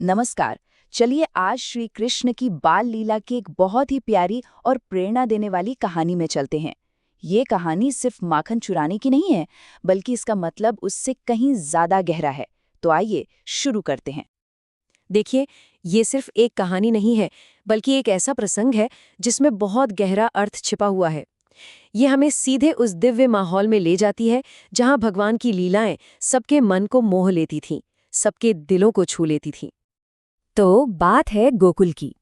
नमस्कार। चलिए आज श्री कृष्ण की बाल लीला की एक बहुत ही प्यारी और प्रेरणा देने वाली कहानी में चलते हैं। ये कहानी सिर्फ माखन चुराने की नहीं है, बल्कि इसका मतलब उससे कहीं ज्यादा गहरा है। तो आइए शुरू करते हैं। देखिए, ये सिर्फ एक कहानी नहीं है, बल्कि एक ऐसा प्रसंग है जिसमें बहुत गहरा अर्थ छिपा हुआ है। ये हमें सीधे उस दिव्य माहौल में ले जाती है जहां भगवान की लीलाएं सबके मन को मोह लेती थीं, सबके दिलों को छू लेती थीं। तो बात है गोकुल की।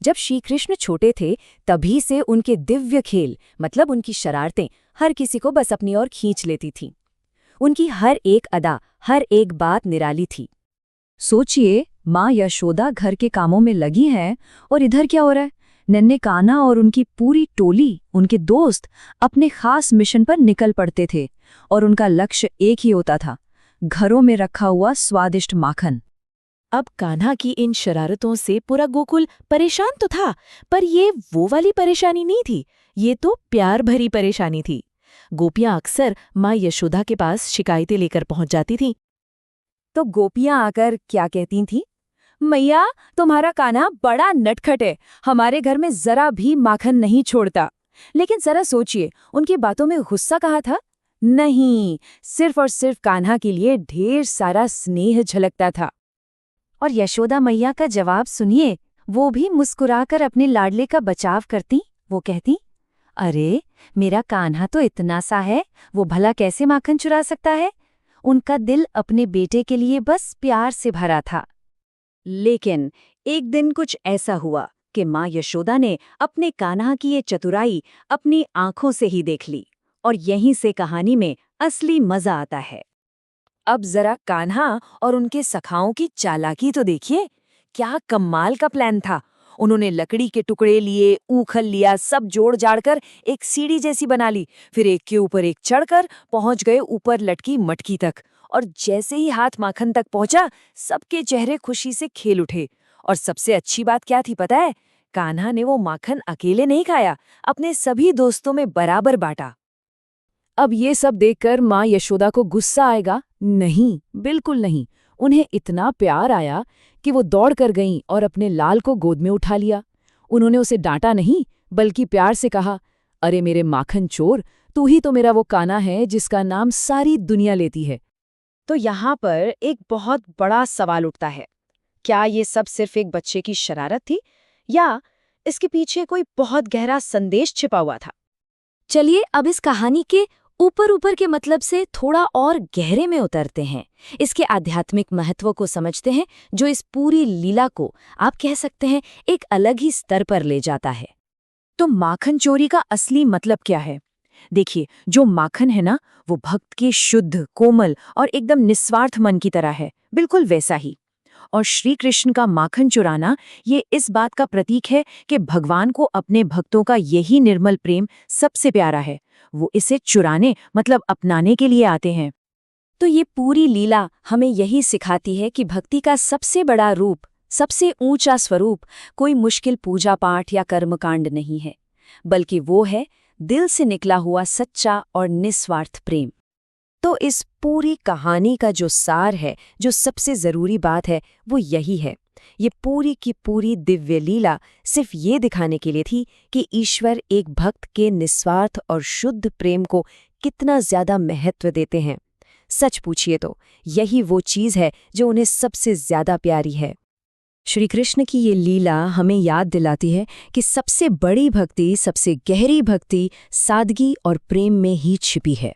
जब श्री कृष्ण छोटे थे, तभी से उनके दिव्य खेल मतलब उनकी शरारतें हर किसी को बस अपनी ओर खींच लेती थीं। उनकी हर एक अदा, हर एक बात निराली थी। सोचिए, माँ यशोदा घर के कामों में लगी हैं और इधर क्या हो रहा है? नन्हे कान्हा और उनकी पूरी टोली, उनके दोस्त अपने खास मिशन पर निकल पड़ते थे और उनका लक्ष्य एक ही होता था, घरों में रखा हुआ स्वादिष्ट माखन। अब कान्हा की इन शरारतों से पूरा गोकुल परेशान तो था, पर ये वो वाली परेशानी नहीं थी। ये तो प्यार भरी परेशानी थी। गोपियां अक्सर माँ यशोदा के पास शिकायतें लेकर पहुंच जाती थीं। तो गोपियां आकर क्या कहती थीं? मैया, तुम्हारा कान्हा बड़ा नटखट है, हमारे घर में जरा भी माखन नहीं छोड़ता। लेकिन जरा सोचिए, उनकी बातों में गुस्सा कहाँ था? नहीं, सिर्फ और सिर्फ कान्हा के लिए ढेर सारा स्नेह झलकता था। और यशोदा मैया का जवाब सुनिए, वो भी मुस्कुराकर अपने लाडले का बचाव करती। वो कहती, अरे मेरा कान्हा तो इतना सा है, वो भला कैसे माखन चुरा सकता है? उनका दिल अपने बेटे के लिए बस प्यार से भरा था। लेकिन एक दिन कुछ ऐसा हुआ कि माँ यशोदा ने अपने कान्हा की ये चतुराई अपनी आंखों से ही देख ली। और यहीं से कहानी में असली मजा आता है। अब जरा कान्हा और उनके सखाओं की चालाकी तो देखिए। क्या कमाल का प्लान था। उन्होंने लकड़ी के टुकड़े लिए, ऊखल लिया, सब जोड़ जाड़कर एक सीढ़ी जैसी बना ली। फिर एक के ऊपर एक चढ़कर पहुंच गए ऊपर लटकी मटकी तक। और जैसे ही हाथ माखन तक पहुंचा, सबके चेहरे खुशी से खेल उठे। और सबसे अच्छी बात क्या थी पता है? कान्हा ने वो माखन अकेले नहीं खाया, अपने सभी दोस्तों में बराबर बांटा। अब ये सब देखकर माँ यशोदा को गुस्सा आएगा? नहीं, बिल्कुल नहीं। उन्हें इतना प्यार आया कि वो दौड़ कर गईं और अपने लाल को गोद में उठा लिया। उन्होंने उसे डांटा नहीं, बल्कि प्यार से कहा, अरे मेरे माखन चोर, तू ही तो मेरा वो कान्हा है जिसका नाम सारी दुनिया लेती है। तो यहाँ पर एक बहुत बड़ा सवाल उठता है। क्या ये सब सिर्फ एक बच्चे की शरारत थी, या इसके पीछे कोई बहुत गहरा संदेश छिपा हुआ था? चलिए अब इस कहानी के ऊपर ऊपर के मतलब से थोड़ा और गहरे में उतरते हैं। इसके आध्यात्मिक महत्व को समझते हैं, जो इस पूरी लीला को आप कह सकते हैं एक अलग ही स्तर पर ले जाता है। तो माखन चोरी का असली मतलब क्या है? देखिए, जो माखन है ना, वो भक्त के शुद्ध, कोमल और एकदम निस्वार्थ मन की तरह है, बिल्कुल वैसा ही। और श्री कृष्ण का माखन चुराना ये इस बात का प्रतीक है कि भगवान को अपने भक्तों का यही निर्मल प्रेम सबसे प्यारा है। वो इसे चुराने मतलब अपनाने के लिए आते हैं। तो ये पूरी लीला हमें यही सिखाती है कि भक्ति का सबसे बड़ा रूप, सबसे ऊंचा स्वरूप कोई मुश्किल पूजा पाठ या कर्मकांड नहीं है, बल्कि वो है दिल से निकला हुआ सच्चा और निस्वार्थ प्रेम। तो इस पूरी कहानी का जो सार है, जो सबसे जरूरी बात है, वो यही है। ये पूरी की पूरी दिव्य लीला सिर्फ ये दिखाने के लिए थी कि ईश्वर एक भक्त के निस्वार्थ और शुद्ध प्रेम को कितना ज्यादा महत्व देते हैं। सच पूछिए तो यही वो चीज है जो उन्हें सबसे ज्यादा प्यारी है। श्री कृष्ण की ये लीला हमें याद दिलाती है कि सबसे बड़ी भक्ति, सबसे गहरी भक्ति सादगी और प्रेम में ही छिपी है।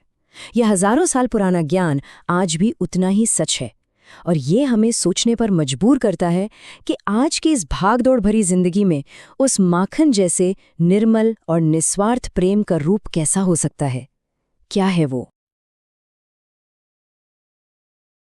यह हजारों साल पुराना ज्ञान आज भी उतना ही सच है, और ये हमें सोचने पर मजबूर करता है कि आज की इस भागदौड़ भरी जिंदगी में उस माखन जैसे निर्मल और निस्वार्थ प्रेम का रूप कैसा हो सकता है। क्या है वो?